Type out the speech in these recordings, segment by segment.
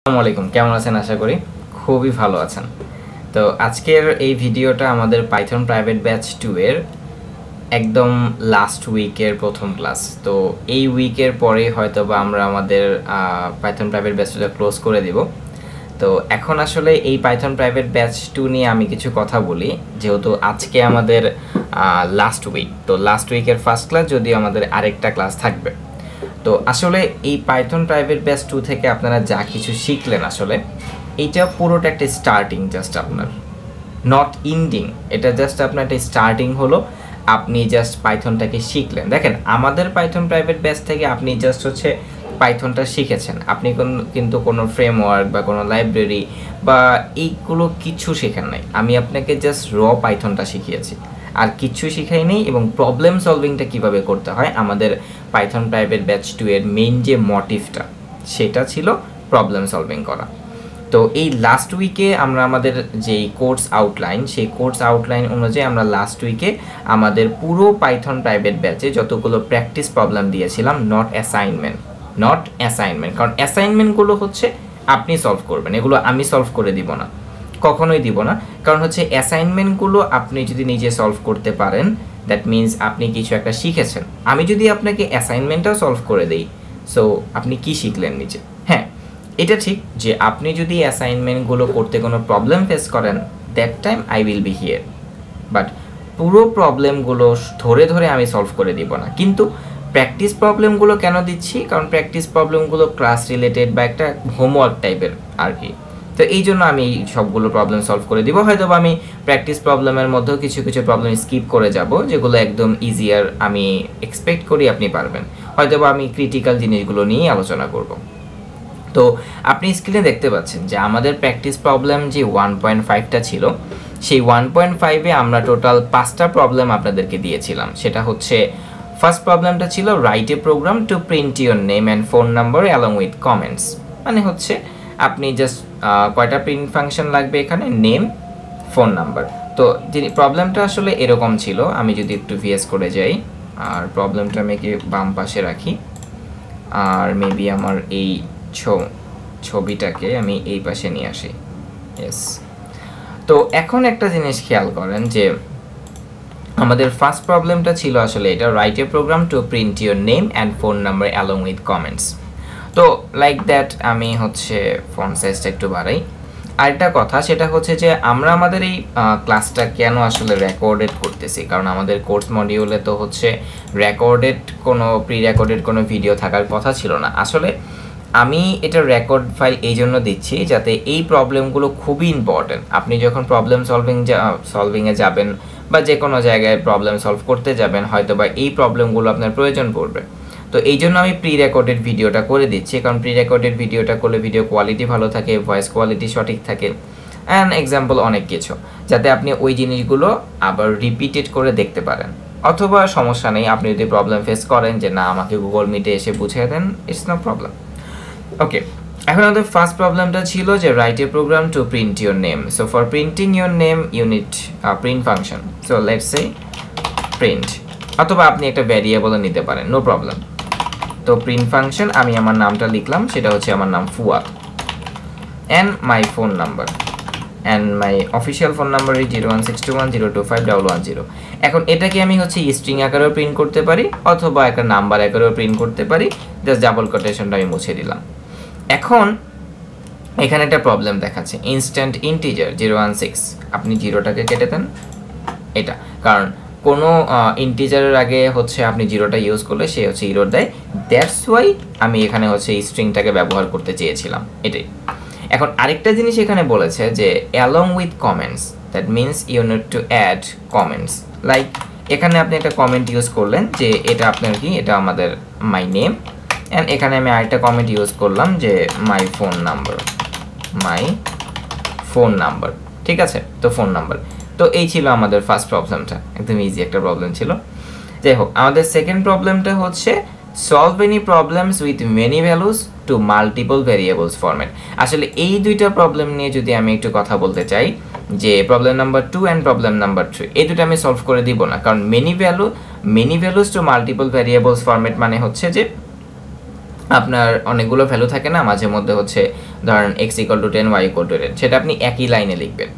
আসসালামু আলাইকুম, কেমন আছেন? আশা করি খুবই ভালো আছেন। তো আজকের এই ভিডিওটা আমাদের পাইথন প্রাইভেট ব্যাচ 2 এর একদম লাস্ট উইকের প্রথম ক্লাস। তো এই উইকের পরে হয়তোবা আমরা আমাদের পাইথন প্রাইভেট ব্যাচটা ক্লোজ করে দিব। তো এখন আসলে এই পাইথন প্রাইভেট ব্যাচ 2 নিয়ে আমি কিছু কথা বলি, যেহেতু আজকে আমাদের লাস্ট উইক। তো লাস্ট উইকের ফার্স্ট ক্লাস, যদিও আমাদের আরেকটা ক্লাস থাকবে। তো আসলে এই পাইথন প্রাইভেট ব্যাচ 2 থেকে আপনারা যা কিছু শিখলেন, আসলে এইটা পুরোটা একটা স্টার্টিং, জাস্ট আপনার নট ইন্ডিং। এটা জাস্ট আপনার একটা স্টার্টিং হলো, আপনি জাস্ট পাইথনটাকে শিখলেন। দেখেন, আমাদের পাইথন প্রাইভেট ব্যাচ থেকে আপনি জাস্ট পাইথনটা শিখেছেন, আপনি কিন্তু কোনো ফ্রেমওয়ার্ক বা কোনো লাইব্রেরি বা এইগুলো কিছু শেখেন নাই। আমি আপনাকে জাস্ট পাইথনটা শিখিয়েছি, আর কিছু শিখাই নেই। এবং প্রবলেম সলভিংটা কিভাবে করতে হয়, আমাদের পাইথন প্রাইভেট ব্যাচ 2 এর মেইন যে মোটিভটা, সেটা ছিল প্রবলেম সলভিং করা। তো এই লাস্ট উইকে আমরা আমাদের যেই কোর্স আউটলাইন, সেই কোর্স আউটলাইন অনুযায়ী আমরা লাস্ট উইকে আমাদের পুরো পাইথন প্রাইভেট ব্যাচে যতগুলো প্র্যাকটিস প্রবলেম দিয়েছিলাম, নট অ্যাসাইনমেন্ট, কারণ অ্যাসাইনমেন্টগুলো আপনি সলভ করবেন, এগুলো আমি সলভ করে দিব না, কখনোই দিব না। কারণ অ্যাসাইনমেন্টগুলো আপনি যদি নিজে সলভ করতে পারেন, দ্যাট মিনস আপনি কিছু একটা শিখেছেন। আমি যদি আপনাকে অ্যাসাইনমেন্টটাও সলভ করে দিই, সো আপনি কি শিখলেন নিজে? হ্যাঁ, এটা ঠিক যে আপনি যদি অ্যাসাইনমেন্টগুলো করতে কোনো প্রবলেম ফেস করেন, that time I will be here, but পুরো প্রবলেমগুলো ধরে ধরে আমি সলভ করে দিব না। কিন্তু প্র্যাকটিস প্রবলেমগুলো কেন দিচ্ছি? কারণ প্র্যাকটিস প্রবলেমগুলো ক্লাস রিলেটেড বা একটা হোমওয়ার্ক টাইপের আর কি। তো এই জন্য আমি সবগুলো প্রবলেম সলভ করে দিব। হয়তো আমি প্র্যাকটিস প্রবলেমের মধ্যেও কিছু কিছু প্রবলেম স্কিপ করে যাব, যেগুলো একদম ইজিয়ার, আমি এক্সপেক্ট করি আপনি পারবেন। হয়তো আমি ক্রিটিক্যাল জিনিসগুলো নিয়েই আলোচনা করব। তো আপনি স্ক্রিনে দেখতে পাচ্ছেন যে আমাদের প্র্যাকটিস প্রবলেম যে 1.5টা ছিল, সেই 1.5-এ আমরা টোটাল 5টা প্রবলেম আপনাদেরকে দিয়েছিলাম। সেটা ফার্স্ট প্রবলেমটা ছিল write a program to print your name and phone number along with comments. মানে আপনি জাস্ট কয়টা প্রিন্ট ফাংশন লাগবে এখানে, নেম, ফোন নাম্বার। তো প্রবলেমটা আসলে এরকম ছিল। আমি যদি একটু ভিএস করে যাই, আর প্রবলেমটা আমি কি বাম পাশে রাখি, আর মেবি আমার এই ছবিটাকে আমি এই পাশে নিয়ে আসি। ইয়েস। তো এখন একটা জিনিস খেয়াল করেন যে আমাদের ফার্স্ট প্রবলেমটা ছিল আসলে এটা, write a program to print your name and phone number along with comments. তো লাইক দ্যাট আমি ফন্ট সাইজটা একটু বাড়াই। আরেকটা কথা, সেটা যে আমরা আমাদের এই ক্লাসটা কেন আসলে রেকর্ডেড করতেছি, কারণ আমাদের কোর্স মডিউলে তো রেকর্ডেড প্রি রেকর্ডেড কোনো ভিডিও থাকার কথা ছিল না। আসলে আমি এটা রেকর্ড ফাইল এই জন্য দিচ্ছি, যাতে এই প্রবলেমগুলো খুবই ইম্পর্টেন্ট। আপনি যখন প্রবলেম সলভিংয়ে যাবেন বা যে কোনো জায়গায় প্রবলেম সলভ করতে যাবেন, হয়তো বা এই প্রবলেমগুলো আপনার প্রয়োজন পড়বে। তো এই জন্য আমি প্রি রেকর্ডেড ভিডিওটা করে দিচ্ছি, কারণ প্রি রেকর্ডেড ভিডিওটা করলে ভিডিও কোয়ালিটি ভালো থাকে, ভয়েস কোয়ালিটি সঠিক থাকে, অ্যান্ড এক্সাম্পল অনেক কিছু, যাতে আপনি ওই জিনিসগুলো আবার রিপিটেড করে দেখতে পারেন। অথবা সমস্যা নেই, আপনি যদি প্রবলেম ফেস করেন যে না, আমাকে গুগল মিটে এসে বুঝিয়ে দেন, ইটস নো প্রবলেম। ওকে, এখন আমাদের ফার্স্ট প্রবলেমটা ছিল যে write a program to print your name. So for printing your name you need print function. So let's say print, অথবা আপনি একটা ভ্যারিয়েবলও নিতে পারেন, নো প্রবলেম। তো প্রিন্ট ফাংশন, আমি আমার নামটা লিখলাম, সেটা আমার নাম Fuad, and my phone number, and my official phone number is 01621025110। এখন এটাকে আমি স্ট্রিং আকারেও প্রিন্ট করতে পারি, অথবা একটা নাম্বার আকারেও প্রিন্ট করতে পারি। জাস্ট ডাবল কোটেশনটা আমি মুছে দিলাম। এখন এখানে একটা প্রবলেম দেখাচ্ছে, ইনস্ট্যান্ট ইন্টিজার 016, আপনি জিরোটাকে কেটে দেন এটা, কারণ কোনো ইন্টিজারের আগে আপনি জিরোটা ইউজ করলে সে ইরর দেয়। দ্যাটস ওয়াই আমি এখানে এই স্ট্রিংটাকে ব্যবহার করতে চেয়েছিলাম, এটাই। এখন আরেকটা জিনিস এখানে বলেছে যে along with comments, that means you need to add comments. Like এখানে আপনি একটা কমেন্ট ইউজ করলেন যে এটা আপনার কি, এটা আমাদের মাই নেম, অ্যান্ড এখানে আমি আরেকটা কমেন্ট ইউজ করলাম যে মাই ফোন নাম্বার, ঠিক আছে? তো ফোন নাম্বার। তো এই ছিল আমাদের ফার্স্ট প্রবলেমটা, একদম ইজি একটা প্রবলেম ছিল। যাই হোক, আমাদের সেকেন্ড প্রবলেমটা solve any problems with many values to multiple variables format. আসলে এই দুইটা প্রবলেম নিয়ে যদি আমি একটু কথা বলতে চাই, যে problem number 2 and problem number 3, এই দুটো আমি সলভ করে দিব না, কারণ many values to multiple variables format মানে যে আপনার অনেকগুলো ভ্যালু থাকে না, মাঝে মধ্যে হচ্ছে ধরেন x = 10 y = 10, সেটা আপনি একই লাইনে লিখবেন।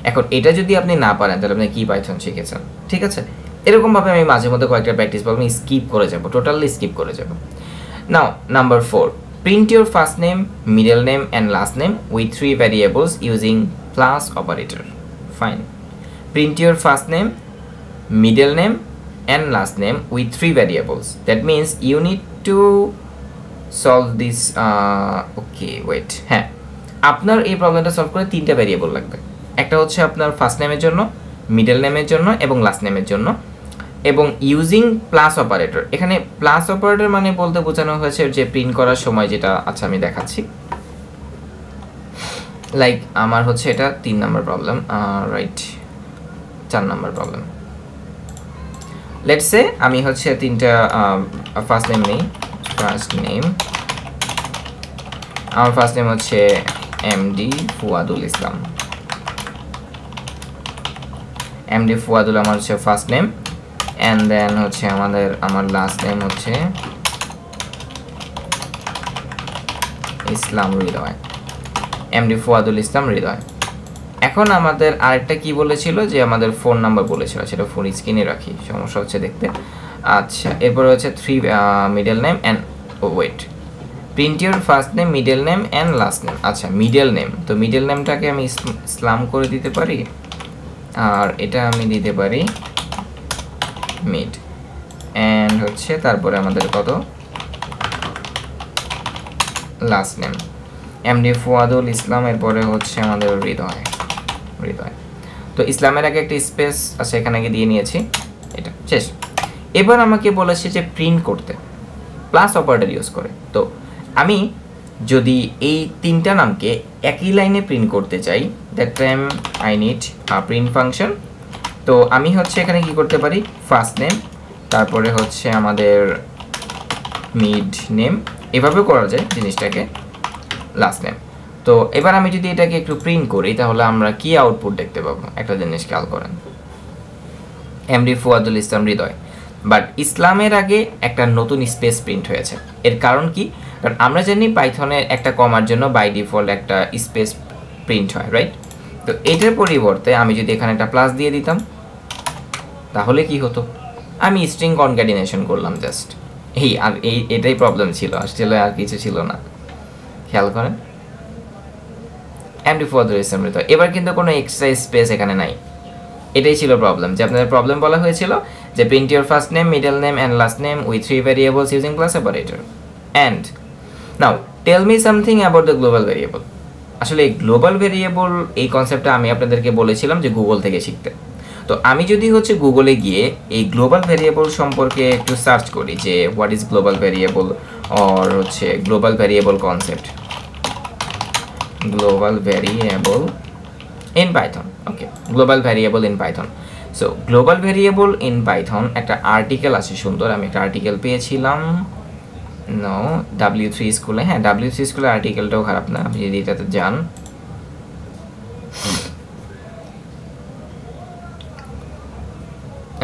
এখন এটা যদি আপনি না পারেন তাহলে আপনি কি পাইথন শিখেছেন? ঠিক আছে, এরকম ভাবে আমি মাঝে মধ্যে কয়েকটা প্র্যাকটিস প্রবলেম স্কিপ করে যাব, টোটালি স্কিপ করে যাব। নাও number 4, print your first name, middle name and last name with 3 variables using plus operator. Fine. Print your first name, middle name and last name with 3 variables. That means you need to solve this okay wait, হ্যাঁ, আপনার এই প্রবলেমটা solve করে 3টা variable লাগবে। একটা হচ্ছে আপনার ফার্স্ট নেমের জন্য, মিডল নেমের জন্য এবং লাস্ট নেমের জন্য, এবং ইউজিং প্লাস অপারেটর। এখানে প্লাস অপারেটর মানে বলতে বোঝানো হয়েছে যে প্রিন্ট করার সময় যেটা, আচ্ছা আমি দেখাচ্ছি। লাইক আমার হচ্ছে এটা 3 number problem, right 4 number problem. Let's say আমি হচ্ছে 3টা ফার্স্ট নেম নেই। ফার্স্ট নেম, আমার ফার্স্ট নেম হচ্ছে এমডি ফুয়াদুল ইসলাম। এমডি ফুয়াদুল আমার হচ্ছে ফার্স্ট নেম, অ্যান্ড দেন হচ্ছে আমার লাস্ট নেম হচ্ছে ইসলাম হৃদয়। এমডি ফুয়াদুল ইসলাম হৃদয়। এখন আমাদের আরেকটা কি বলেছিল যে আমাদের ফোন নাম্বার বলেছিল, সেটা ফোন স্ক্রিনে রাখি, সমস্যা হচ্ছে দেখতে। আচ্ছা, এরপরে হচ্ছে 3 middle name and wait, print your first name, middle name and last name. আচ্ছা মিডল নেম, তো মিডল নেমটাকে আমি ইসলাম করে দিতে পারি, আর এটা আমি দিতে পারি মিড, অ্যান্ড হচ্ছে তারপরে আমাদের কত লাস্ট নেম এমডি ফুয়াদুল ইসলাম, এরপরে হচ্ছে আমাদের হৃদয়। তো ইসলামের আগে একটা স্পেস আছে, এখানে গিয়ে দিয়ে নিয়েছি, এটা শেষ। এবার আমাকে বলেছে যে প্রিন্ট করতে প্লাস অপারেটর ইউজ করে। তো আমি যদি এই 3টা নামকে একই লাইনে প্রিন্ট করতে চাই, that time I need a print function. তো আমি হচ্ছে এখানে কি করতে পারি, ফার্স্ট নেম, তারপরে হচ্ছে আমাদের মিড নেম, এভাবে করা যায় জিনিসটাকে, লাস্ট নেম। তো এবার আমি যদি এটাকে একটু প্রিন্ট করি তাহলে আমরা কি আউটপুট দেখতে পাবো, একটা জিনিস খেয়াল করেন, এমডি ফুয়াদুল ইসলাম হৃদয়, বাট ইসলামের আগে একটা নতুন স্পেস প্রিন্ট হয়েছে। এর কারণ কি? কারণ আমরা জানি পাইথনের একটা কমার জন্য বাই ডিফল্ট একটা স্পেস প্রিন্ট হয়, রাইট? তো এটার পরিবর্তে আমি যদি এখানে একটা প্লাস দিয়ে দিতাম তাহলে কি হতো, আমি স্ট্রিং কনক্যাটিনেশন করলাম জাস্ট, এটাই প্রবলেম ছিল, আসলে আর কিছু ছিল না। খেয়াল করেন, এমডি ফুয়াদুল ইসলাম হৃদয়, এবার কিন্তু কোনো এক্সট্রা স্পেস এখানে নাই। এটাই ছিল প্রবলেম, যে আপনাদের প্রবলেম বলা হয়েছিল যে print your first name, middle name and last name with 3 variables using plus operator. And now tell me something about the global variable. আসলে এই গ্লোবাল ভ্যারিয়েবল এই কনসেপ্টটা আমি আপনাদেরকে বলেছিলাম যে গুগল থেকে শিখতে। তো আমি যদি হচ্ছে গুগলে গিয়ে এই গ্লোবাল ভ্যারিয়েবল সম্পর্কে একটু সার্চ করি যে what is global variable, or হচ্ছে global variable concept, global variable in Python, okay, global variable in Python. So global variable in Python একটা আর্টিকেল আছে সুন্দর, আমি একটা আর্টিকেল পেয়েছিলাম, নো W3 স্কুলে, হ্যাঁ W3 স্কুলের আর্টিকেলটাও খারাপ না, আপনি যদি এটাতে যান,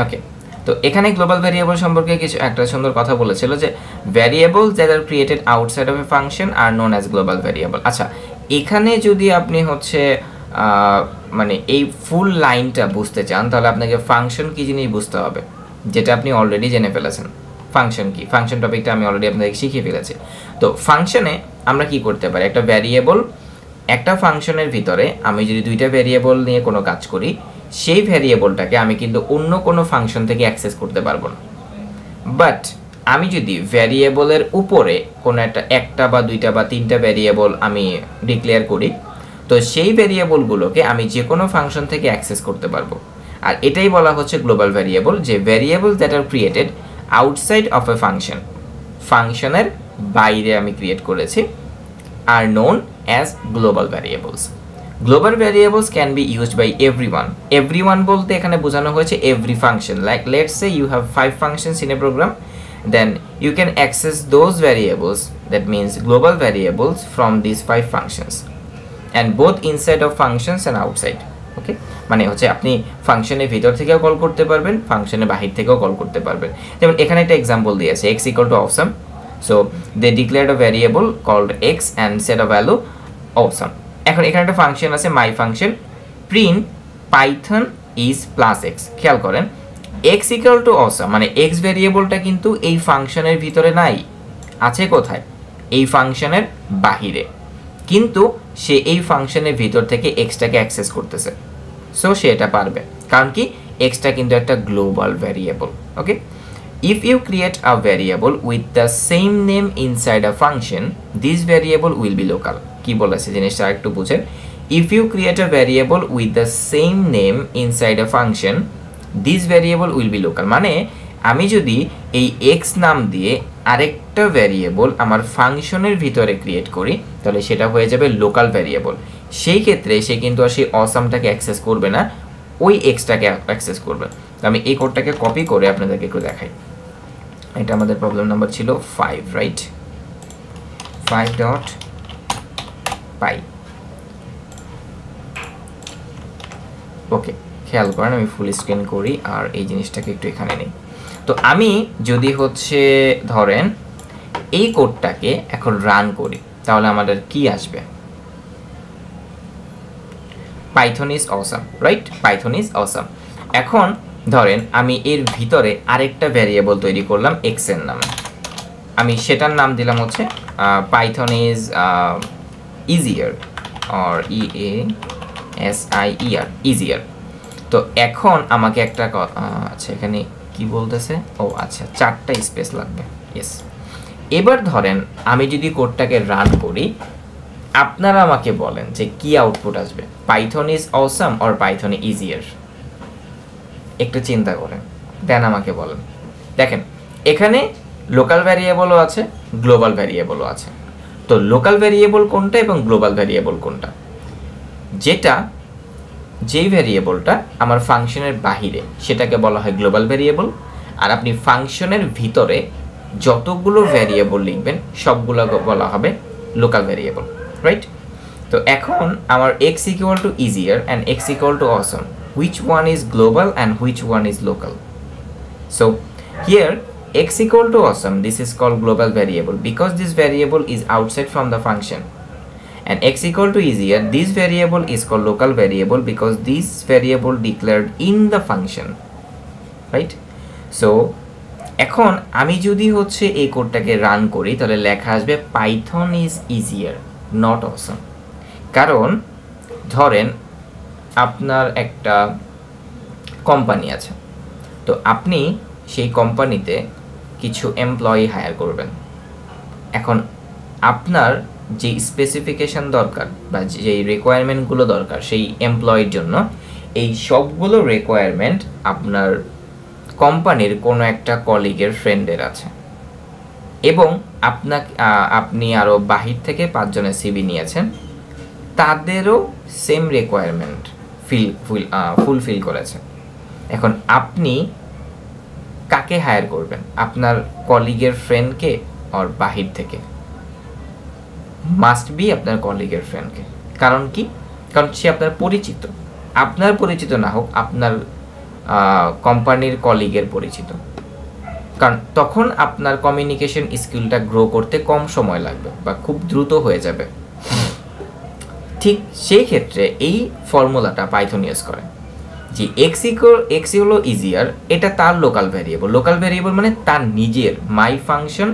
ওকে। তো এখানে গ্লোবাল ভ্যারিয়েবল সম্পর্কে কিছু একটা সুন্দর কথা বলেছিল যে variables that are created outside of a function R known as global variable. আচ্ছা, এখানে যদি আপনি হচ্ছে মানে এই ফুল লাইনটা বুঝতে চান তাহলে আপনাকে ফাংশন কি জিনিস বুঝতে হবে, যেটা আপনি অলরেডি জেনে ফেলেছেন। ফাংশন কি, ফাংশন টপিকটা আমি অলরেডি আপনাদেরকে শিখিয়ে ফেলেছি। তো ফাংশনে আমরা কি করতে পারি, একটা ভ্যারিয়েবল, একটা ফাংশনের ভিতরে আমি যদি 2টা ভ্যারিয়েবল নিয়ে কোনো কাজ করি, সেই ভ্যারিয়েবলটাকে আমি কিন্তু অন্য কোনো ফাংশন থেকে অ্যাক্সেস করতে পারবো না। বাট আমি যদি ভ্যারিয়েবলের উপরে কোনো একটা বা 2টা বা 3টা ভ্যারিয়েবল আমি ডিক্লেয়ার করি, তো সেই ভ্যারিয়েবলগুলোকে আমি যে কোনো ফাংশন থেকে অ্যাক্সেস করতে পারবো। আর এটাই বলা হচ্ছে গ্লোবাল ভ্যারিয়েবল, যে variable that are created outside of a function, ফাংশনের বাইরে আমি ক্রিয়েট করেছি, আর known as global variables. Global variables can be used by everyone. Everyone বলতে এখানে বোঝানো হয়েছে every function. Like let's say you have 5 functions in a program, then you can access those variables, that means global variables, from these 5 functions, and both inside of functions and outside. ওকে, মানে হচ্ছে আপনি ফাংশনের ভিতর থেকেও call করতে পারবেন, ফাংশনের বাহির থেকেও কল করতে পারবেন। যেমন এখানে একটা এক্সাম্পল দিয়েছে x = awesome, so they declared a variable called X and set a value awesome. এখন এখানে একটা ফাংশন আছে my function, print Python is plus X. খেয়াল করেন এক্স ইকুয়াল টু অসাম মানে এক্স ভ্যারিয়েবলটা কিন্তু এই ফাংশনের ভিতরে নাই, আছে কোথায়? এই ফাংশনের বাহিরে, কিন্তু সে এই ফাংশনের ভিতর থেকে এক্সটাকে অ্যাক্সেস করতেছে। সো সে এটা পারবে, কারণ কি এক্সটা কিন্তু একটা global variable. Okay, if you create a variable with the same name inside a function this variable will be local. কি বলেছে জিনিসটা একটু বুঝেন। If you create a variable with the same name inside a function this variable will be local, মানে আমি যদি এই x নাম দিয়ে আরেকটা ভ্যারিয়েবল আমার ফাংশনের ভিতরে ক্রিয়েট করি তাহলে সেটা হয়ে যাবে লোকাল ভ্যারিয়েবল। সেই ক্ষেত্রে সে কিন্তু আর সেই অসামটাকে অ্যাক্সেস করবে না, ওই এক্সটাকে অ্যাক্সেস করবে। তো আমি এই কোডটাকে কপি করে আপনাদেরকে একটু দেখাই। এটা আমাদের প্রবলেম নাম্বার ছিল 5, রাইট? 5.py। ওকে, খেয়াল করেন আমি ফুল স্ক্রিন করি আর এই জিনিসটাকে একটু এখানে নেই। তো আমি যদি হচ্ছে ধরেন এই কোডটাকে এখন রান করি তাহলে আমাদের কি আসবে? Python is awesome, right? Python is awesome. এখন ধরেন আমি এর ভিতরে আরেকটা ভ্যারিয়েবল তৈরি করলাম এক্স এর নামে, আমি সেটার নাম দিলাম হচ্ছে Python is easier or EASIER, easier. তো এখন আমাকে একটা আচ্ছা এখানে কি বলতেছে, ও আচ্ছা 4টা স্পেস লাগবে, ইয়েস। এবার ধরেন আমি যদি কোডটাকে রান করি, আপনারা আমাকে বলেন যে কি আউটপুট আসবে, Python is awesome or Python easier? একটু চিন্তা করেন, দেন আমাকে বলেন। দেখেন এখানে লোকাল ভ্যারিয়েবলও আছে, গ্লোবাল ভ্যারিয়েবলও আছে। তো লোকাল ভ্যারিয়েবল কোনটা এবং গ্লোবাল ভ্যারিয়েবল কোনটা? যেই ভ্যারিয়েবলটা আমার ফাংশনের বাহিরে সেটাকে বলা হয় গ্লোবাল ভ্যারিয়েবল, আর আপনি ফাংশনের ভিতরে যতগুলো ভ্যারিয়েবল লিখবেন সবগুলো বলা হবে লোকাল ভ্যারিয়েবল, রাইট? তো এখন আমার x equal to easier and x equal to awesome, which one is global and which one is local? So here x equal to awesome, this is called global variable because this variable is outside from the function, and x equal to easier, this variable is called local variable because this variable declared in the function, right? So এখন আমি যদি হচ্ছে এই কোডটাকে run করি তাহলে লেখা আসবে Python is easier not awesome. কারণ ধরেন আপনার একটা কোম্পানি আছে, তো আপনি সেই কোম্পানিতে কিছু এমপ্লয়ি হায়ার করবেন। এখন আপনার যে স্পেসিফিকেশন দরকার বা যে রিকোয়ারমেন্টগুলো দরকার সেই এমপ্লয়ির জন্য, এই সবগুলো রিকোয়ারমেন্ট আপনার কোম্পানির কোনো একটা কলিগের ফ্রেন্ডের আছে, এবং আপনি আরও বাহির থেকে 5 জনের সিভি নিয়েছেন, তাদেরও সেম রিকোয়ারমেন্ট ফুলফিল করেছে। এখন আপনি কাকে হায়ার করবেন? আপনার কলিগের ফ্রেন্ডকে আর বাহির থেকে? মাস্ট বি আপনার কলিগের ফ্রেন্ডকে। কারণ কি? কারণ সে আপনার পরিচিত, আপনার পরিচিত না হোক আপনার কোম্পানির কলিগের পরিচিত, কারণ তখন আপনার কমিউনিকেশন স্কিলটা গ্রো করতে কম সময় লাগবে বা খুব দ্রুত হয়ে যাবে। ঠিক সেই ক্ষেত্রে এই ফর্মুলাটা পাইথন ইউজ করে যে এক্স হলো ইজিয়ার, এটা তার লোকাল ভ্যারিয়েবল। লোকাল ভ্যারিয়েবল মানে তার নিজের, মাই ফাংশন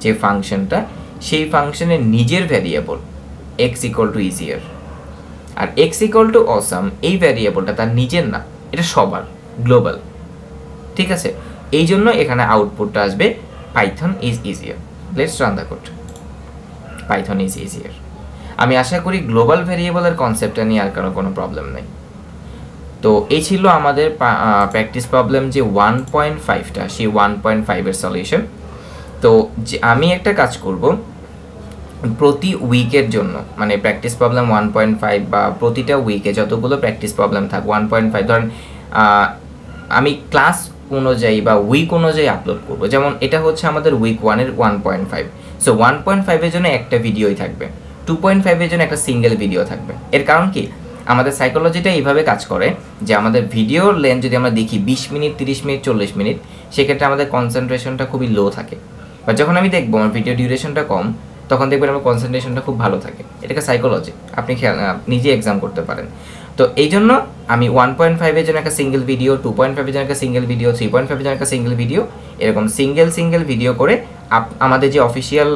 যে ফাংশনটা, সেই ফাংশনের নিজের variable X equal to easier. আর এক্স ইকুয়াল টু অসাম এই ভ্যারিয়েবলটা তার নিজের না, এটা সবার, গ্লোবাল। ঠিক আছে, এই জন্য এখানে আউটপুটটা আসবে Python is easier. Let's run the code. Python is easier. আমি আশা করি গ্লোবাল ভ্যারিয়েবলের কনসেপ্টটা নিয়ে আর কোনো প্রবলেম নেই। তো এই ছিল আমাদের প্র্যাকটিস প্রবলেম যে 1.5টা, সেই 1.5 এর সলিউশন। তো আমি একটা কাজ করব, প্রতি উইকের জন্য মানে প্র্যাকটিস প্রবলেম 1.5 বা প্রতিটা উইকে যতগুলো প্র্যাকটিস প্রবলেম থাক 1.5, ধরেন আমি ক্লাস অনুযায়ী বা উইক অনুযায়ী আপলোড করব। যেমন এটা হচ্ছে আমাদের উইক 1-এর 1.5, সো 1.5 এর জন্য একটা ভিডিওই থাকবে, 2.5 এর জন্য একটা সিঙ্গেল ভিডিও থাকবে। এর কারণ কি, আমাদের সাইকোলজিটা এইভাবে কাজ করে যে আমাদের ভিডিওর লেন্থ যদি আমরা দেখি 20 মিনিট, 30 মিনিট, 40 মিনিট, সেক্ষেত্রে আমাদের কনসেন্ট্রেশনটা খুবই লো থাকে। বা যখন আমি দেখবো আমার ভিডিও ডিউরেশনটা কম, তখন দেখবেন আমার কনসেন্ট্রেশনটা খুব ভালো থাকে। এটাকে সাইকোলজি, আপনি নিজে এক্সাম করতে পারেন। তো এই জন্য আমি 1.5-এর জন্য একটা সিঙ্গেল ভিডিও, 2.5-এর জন্য একটা সিঙ্গেল ভিডিও, 3.5-এর জন্য একটা সিঙ্গেল ভিডিও, এরকম সিঙ্গেল ভিডিও করে আমাদের যে অফিসিয়াল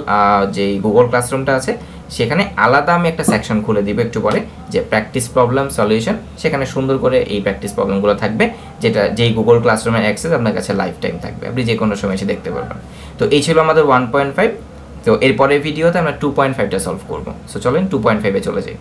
যে গুগল ক্লাসরুমটা আছে সেখানে আলাদা আমি একটা সেকশন খুলে দিব একটু পরে, যে প্র্যাকটিস প্রবলেম সলিউশন। সেখানে সুন্দর করে এই প্র্যাকটিস প্রবলেমগুলো থাকবে, যেই গুগল ক্লাসরুমের অ্যাক্সেস আপনার কাছে লাইফ টাইম থাকবে, আপনি যে কোনো সময় এসে দেখতে পারবেন। তো এই ছিল আমাদের 1.5। তো এরপরের ভিডিওতে আমরা 2.5টা সলভ করবো। সো চলেন 2.5-এ চলে যাই।